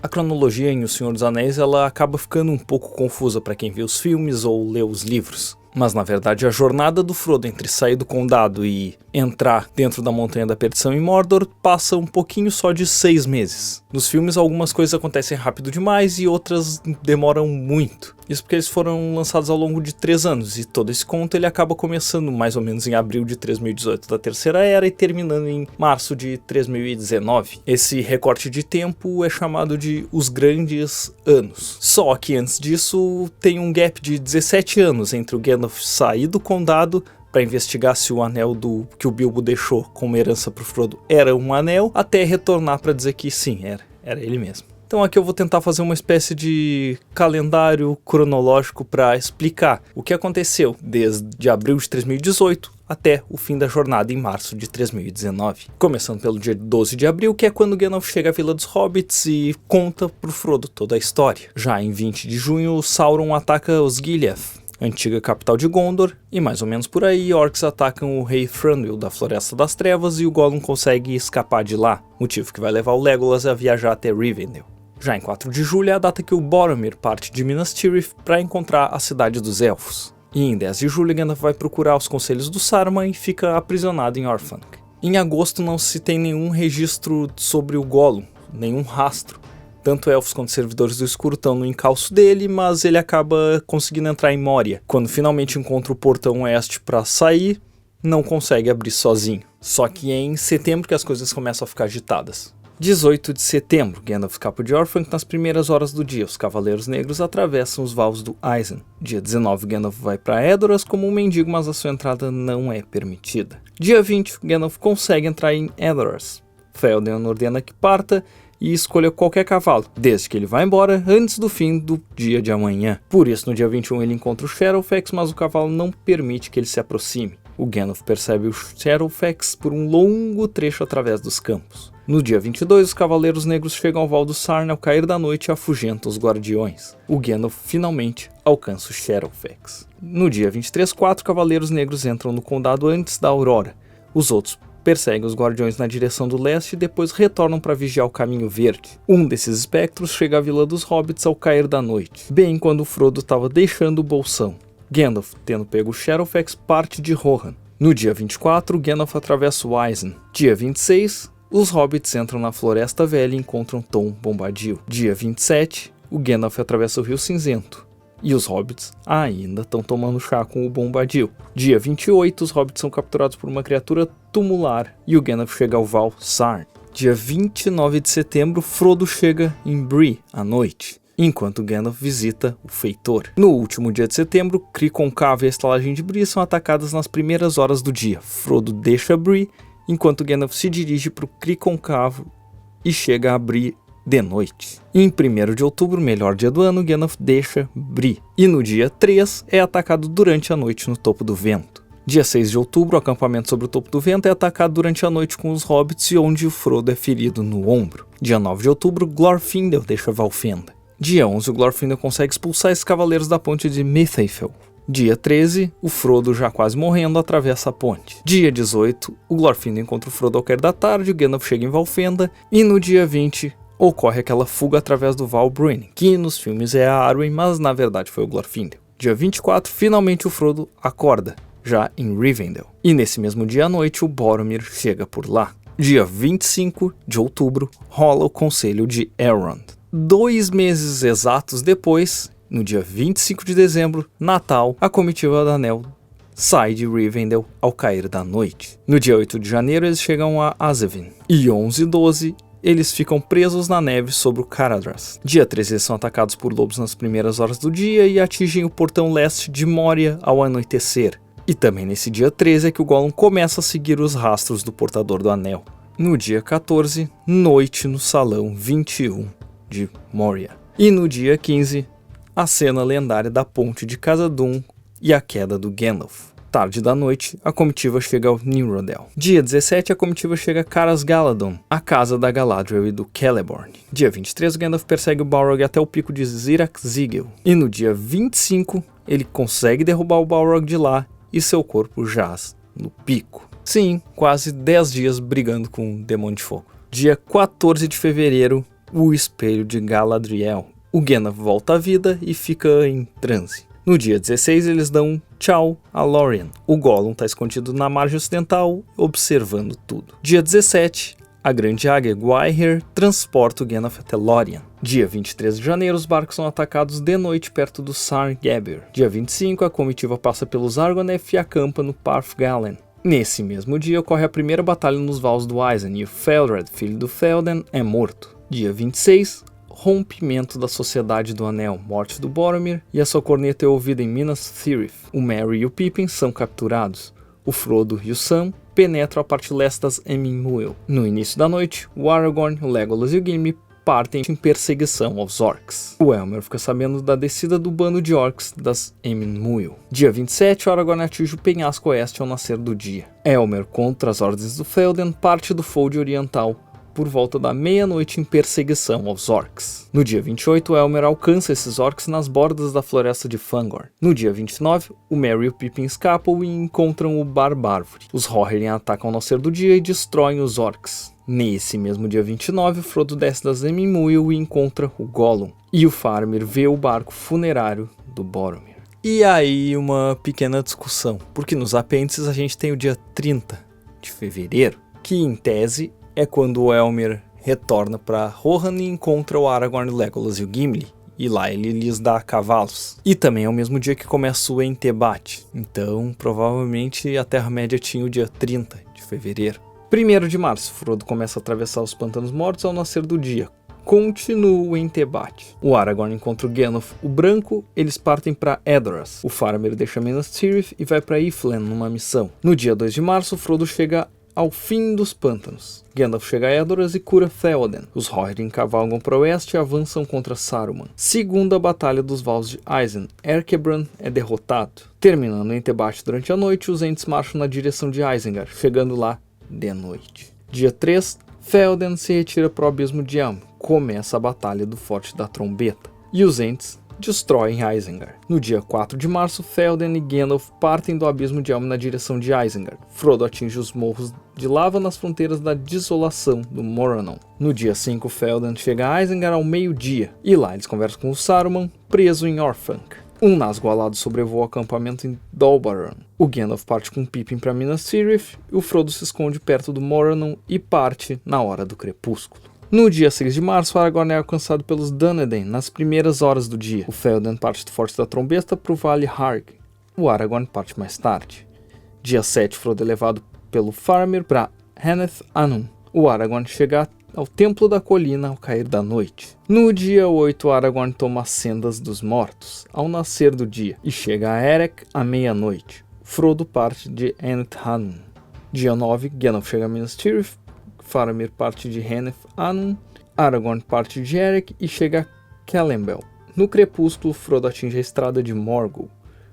A cronologia em O Senhor dos Anéis ela acaba ficando um pouco confusa para quem vê os filmes ou lê os livros. Mas na verdade a jornada do Frodo entre sair do condado e entrar dentro da Montanha da Perdição em Mordor passa um pouquinho só de 6 meses. Nos filmes algumas coisas acontecem rápido demais e outras demoram muito. Isso porque eles foram lançados ao longo de 3 anos e todo esse conto ele acaba começando mais ou menos em abril de 3018 da Terceira Era e terminando em março de 3019. Esse recorte de tempo é chamado de Os Grandes Anos. Só que antes disso tem um gap de 17 anos entre o Gandalf sair do condado para investigar se o anel que o Bilbo deixou como herança pro Frodo era um anel, até retornar para dizer que sim, era ele mesmo. Então aqui eu vou tentar fazer uma espécie de calendário cronológico para explicar o que aconteceu desde abril de 3018 até o fim da jornada em março de 3019. Começando pelo dia 12 de abril, que é quando Gandalf chega à Vila dos Hobbits e conta pro Frodo toda a história. Já em 20 de junho, Sauron ataca Osgiliath, antiga capital de Gondor, e mais ou menos por aí, orcs atacam o rei Thranduil da Floresta das Trevas e o Gollum consegue escapar de lá, motivo que vai levar o Legolas a viajar até Rivendell. Já em 4 de julho é a data que o Boromir parte de Minas Tirith para encontrar a Cidade dos Elfos. E em 10 de julho Gandalf vai procurar os conselhos do Saruman e fica aprisionado em Orthanc. Em agosto não se tem nenhum registro sobre o Gollum, nenhum rastro. Tanto elfos quanto servidores do escuro estão no encalço dele, mas ele acaba conseguindo entrar em Moria. Quando finalmente encontra o portão oeste para sair, não consegue abrir sozinho. Só que é em setembro que as coisas começam a ficar agitadas. 18 de setembro, Gandalf escapa de Orthanc nas primeiras horas do dia. Os Cavaleiros Negros atravessam os vales do Isen. Dia 19, Gandalf vai para Edoras como um mendigo, mas a sua entrada não é permitida. Dia 20, Gandalf consegue entrar em Edoras. Felden ordena que parta e escolha qualquer cavalo, desde que ele vá embora antes do fim do dia de amanhã. Por isso, no dia 21 ele encontra o Shadowfax, mas o cavalo não permite que ele se aproxime. O Gandalf percebe o Shadowfax por um longo trecho através dos campos. No dia 22, os Cavaleiros Negros chegam ao Val do Sarn ao cair da noite e afugentam os Guardiões. O Gandalf finalmente alcança o Shadowfax. No dia 23, 4 Cavaleiros Negros entram no condado antes da aurora. Os outros perseguem os Guardiões na direção do leste e depois retornam para vigiar o Caminho Verde. Um desses espectros chega à Vila dos Hobbits ao cair da noite, bem quando Frodo estava deixando o Bolsão. Gandalf, tendo pego o Shadowfax, parte de Rohan. No dia 24, Gandalf atravessa o Isen. Dia 26, os Hobbits entram na Floresta Velha e encontram Tom Bombadil. Dia 27, o Gandalf atravessa o Rio Cinzento. E os Hobbits ainda estão tomando chá com o Bombadil. Dia 28, os Hobbits são capturados por uma criatura tumular e o Gandalf chega ao Val Sarn. Dia 29 de setembro, Frodo chega em Bree à noite, enquanto Gandalf visita o Feitor. No último dia de setembro, Cree Concavo e a estalagem de Bree são atacadas nas primeiras horas do dia. Frodo deixa Bree, enquanto Gandalf se dirige para o Cree Concavo e chega a Bree de noite. Em 1º de outubro, melhor dia do ano, Gandalf deixa Bree. E no dia 3 é atacado durante a noite no Topo do Vento. Dia 6 de outubro, o acampamento sobre o Topo do Vento é atacado durante a noite com os Hobbits e onde o Frodo é ferido no ombro. Dia 9 de outubro, Glorfindel deixa Valfenda. Dia 11, o Glorfindel consegue expulsar esses cavaleiros da ponte de Mithafel. Dia 13, o Frodo, já quase morrendo, atravessa a ponte. Dia 18, o Glorfindel encontra o Frodo ao cair da tarde, o Gandalf chega em Valfenda. E no dia 20, ocorre aquela fuga através do Val Bruinen, que nos filmes é a Arwen, mas na verdade foi o Glorfindel. Dia 24, finalmente o Frodo acorda, já em Rivendell. E nesse mesmo dia à noite, o Boromir chega por lá. Dia 25 de outubro, rola o Conselho de Elrond. 2 meses exatos depois, no dia 25 de dezembro, Natal, a comitiva do Anel sai de Rivendell ao cair da noite. No dia 8 de janeiro, eles chegam a Azevin. E 11 e 12, eles ficam presos na neve sobre o Caradhras. Dia 13, eles são atacados por lobos nas primeiras horas do dia e atingem o portão leste de Moria ao anoitecer. E também nesse dia 13 é que o Gollum começa a seguir os rastros do portador do anel. No dia 14, noite no Salão 21 de Moria. E no dia 15, a cena lendária da ponte de Khazad-dûm e a queda do Gandalf. Tarde da noite, a comitiva chega ao Nimrodel. Dia 17, a comitiva chega a Caras Galadon, a casa da Galadriel e do Celeborn. Dia 23, Gandalf persegue o Balrog até o pico de Zirak-Zigel. E no dia 25, ele consegue derrubar o Balrog de lá e seu corpo jaz no pico. Sim, quase 10 dias brigando com o Demônio de Fogo. Dia 14 de fevereiro, o espelho de Galadriel. O Gandalf volta à vida e fica em transe. No dia 16 eles dão tchau a Lórien. O Gollum está escondido na margem ocidental, observando tudo. Dia 17, a grande águia Gwaihir transporta o Gandalf até Lórien. Dia 23 de janeiro, os barcos são atacados de noite perto do Sarngabir. Dia 25, a comitiva passa pelos Argonef e acampa no Parth Galen. Nesse mesmo dia ocorre a primeira batalha nos Vales do Isen e o Felred, filho do Felden, é morto. Dia 26, rompimento da Sociedade do Anel, morte do Boromir e a sua corneta é ouvida em Minas Tirith. O Merry e o Pippin são capturados. O Frodo e o Sam penetram a parte leste das Emyn-Muil. No início da noite, o Aragorn, o Legolas e o Gimli partem em perseguição aos orcs. O Elmer fica sabendo da descida do bando de orcs das Emyn-Muil. Dia 27, o Aragorn atinge o penhasco oeste ao nascer do dia. Elmer, contra as ordens do Felden, parte do Fold Oriental por volta da meia-noite em perseguição aos orcs. No dia 28, Elmer alcança esses orcs nas bordas da floresta de Fangorn. No dia 29, o Merry e o Pippin escapam e encontram o Barbárvore. Os Rohirrim atacam ao nascer do dia e destroem os orcs. Nesse mesmo dia 29, o Frodo desce das Emyn-Muil e encontra o Gollum. E o Faramir vê o barco funerário do Boromir. E aí uma pequena discussão, porque nos apêndices a gente tem o dia 30 de fevereiro, que em tese é quando o Elmer retorna para Rohan e encontra o Aragorn, o Legolas e o Gimli. E lá ele lhes dá cavalos. E também é o mesmo dia que começa o Entebate. Então, provavelmente, a Terra-média tinha o dia 30 de fevereiro. 1º de março, Frodo começa a atravessar os Pântanos Mortos ao nascer do dia. Continua o Entebate. O Aragorn encontra o Gandalf, o Branco, eles partem para Edoras. O Faramir deixa Minas Tirith e vai para Iflen numa missão. No dia 2 de março, Frodo chega ao fim dos pântanos. Gandalf chega a Edoras e cura Théoden. Os Rohirrim cavalgam para o oeste e avançam contra Saruman. Segunda Batalha dos Vales de Isen. Erkebran é derrotado. Terminando o Entebate durante a noite, os Ents marcham na direção de Isengard, chegando lá de noite. Dia 3, Théoden se retira para o Abismo de Helm. Começa a Batalha do Forte da Trombeta. E os Ents destroem Isengard. No dia 4 de março, Théoden e Gandalf partem do Abismo de Helm na direção de Isengard. Frodo atinge os morros de lava nas fronteiras da desolação do Morannon. No dia 5, Théoden chega a Isengard ao meio-dia, e lá eles conversam com o Saruman, preso em Orthanc. Um Nazgûl alado sobrevoa o acampamento em Dol Guldur. O Gandalf parte com Pippin para Minas Tirith, e o Frodo se esconde perto do Morannon e parte na hora do crepúsculo. No dia 6 de março, Aragorn é alcançado pelos Dúnedain nas primeiras horas do dia. O Théoden parte do Forte da Trombeta para o Vale Harg. O Aragorn parte mais tarde. Dia 7, Frodo é levado pelo Faramir para Haneth Anum. O Aragorn chega ao Templo da Colina ao cair da noite. No dia 8, Aragorn toma as Sendas dos Mortos ao nascer do dia e chega a Erech à meia-noite. Frodo parte de Haneth Anum. Dia 9, Gandalf chega a Minas Tirith. Faramir parte de Haneth Anum, Aragorn parte de Erech e chega a Kellenbel. No crepúsculo, Frodo atinge a estrada de Morgul.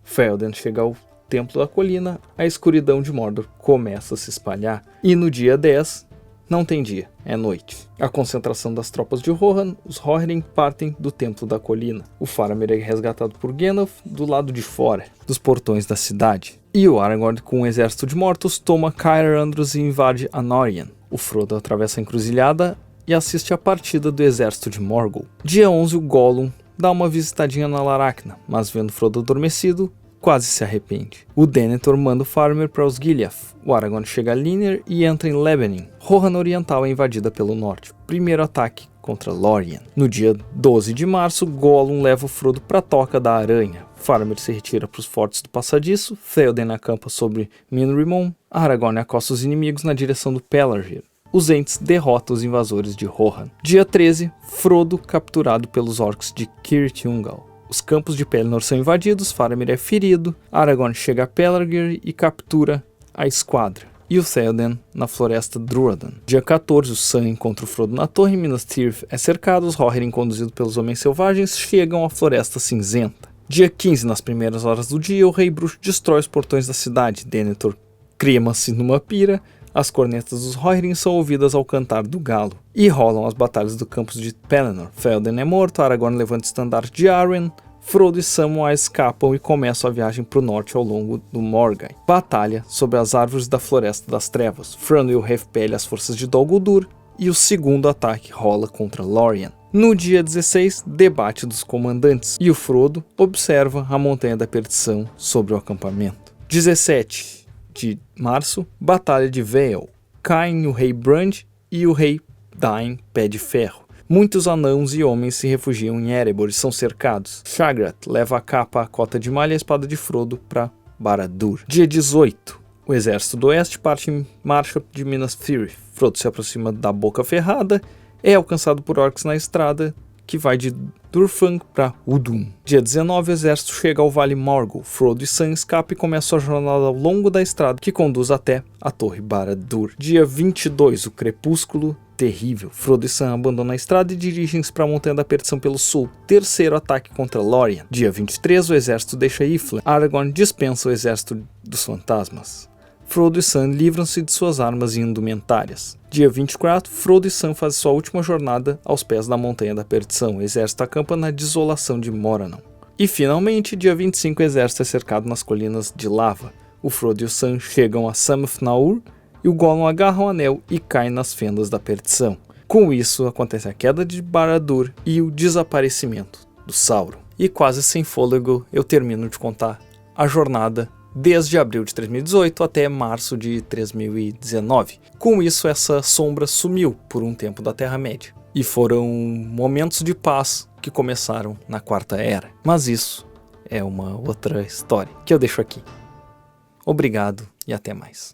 Théoden chega ao Templo da Colina, a escuridão de Mordor começa a se espalhar. E no dia 10, não tem dia, é noite. A concentração das tropas de Rohan, os Rohirrim partem do Templo da Colina. O Faramir é resgatado por Gandalf do lado de fora, dos portões da cidade. E o Aragorn, com um exército de mortos, toma Caer Andros e invade Anórien. O Frodo atravessa a encruzilhada e assiste a partida do exército de Morgul. Dia 11, o Gollum dá uma visitadinha na Laracna, mas vendo Frodo adormecido, quase se arrepende. O Denethor manda o Faramir para os Gileath. O Aragorn chega a Lynir e entra em Lebanon. Rohan Oriental é invadida pelo norte. Primeiro ataque contra Lórien. No dia 12 de março, Gollum leva o Frodo para a Toca da Aranha. Faramir se retira para os fortes do Passadiço. Théoden acampa sobre Minrimon. Aragorn acosta os inimigos na direção do Pelargir. Os Ents derrotam os invasores de Rohan. Dia 13, Frodo capturado pelos orcs de Cirith Ungol. Os campos de Pelennor são invadidos, Faramir é ferido, Aragorn chega a Pelargir e captura a esquadra. E o Théoden na floresta Druadan. Dia 14, o Sam encontra o Frodo na torre, Minas Tirith é cercado, os Rohirrim conduzidos pelos homens selvagens chegam à Floresta Cinzenta. Dia 15, nas primeiras horas do dia, o Rei Bruxo destrói os portões da cidade, Denethor crema-se numa pira, as cornetas dos Rohirrim são ouvidas ao cantar do galo. E rolam as batalhas do campus de Pelennor. Théoden é morto, Aragorn levanta o estandarte de Arwen, Frodo e Samwise escapam e começam a viagem para o norte ao longo do Morgai. Batalha sobre as árvores da Floresta das Trevas. Thranduil repele as forças de Dol Guldur e o segundo ataque rola contra Lórien. No dia 16, debate dos comandantes, e o Frodo observa a Montanha da Perdição sobre o acampamento. 17 de março, Batalha de Vale. Caem o rei Brand e o rei Dain Pé de Ferro. Muitos anãos e homens se refugiam em Erebor e são cercados. Shagrat leva a capa, a cota de malha e a espada de Frodo para Barad-dûr. Dia 18, o exército do oeste parte em marcha de Minas Tirith. Frodo se aproxima da Boca Ferrada, é alcançado por orcs na estrada, que vai de Durfang para Udum. Dia 19, o exército chega ao Vale Morgul. Frodo e Sam escapam e começam a jornada ao longo da estrada, que conduz até a Torre Barad-dûr. Dia 22, o crepúsculo terrível. Frodo e Sam abandonam a estrada e dirigem-se para a Montanha da Perdição pelo sul. Terceiro ataque contra Lórien. Dia 23, o exército deixa Iflin. Aragorn dispensa o exército dos fantasmas. Frodo e Sam livram-se de suas armas e indumentárias. Dia 24, Frodo e Sam fazem sua última jornada aos pés da Montanha da Perdição. O exército acampa na desolação de Morannon. E finalmente, dia 25, o exército é cercado nas colinas de lava. O Frodo e o Sam chegam a Sammath-Naur e o Gollum agarra o anel e cai nas fendas da perdição. Com isso, acontece a queda de Barad-dûr e o desaparecimento do Sauron. E quase sem fôlego, eu termino de contar a jornada desde abril de 2018 até março de 2019. Com isso, essa sombra sumiu por um tempo da Terra-média. E foram momentos de paz que começaram na Quarta Era. Mas isso é uma outra história que eu deixo aqui. Obrigado e até mais.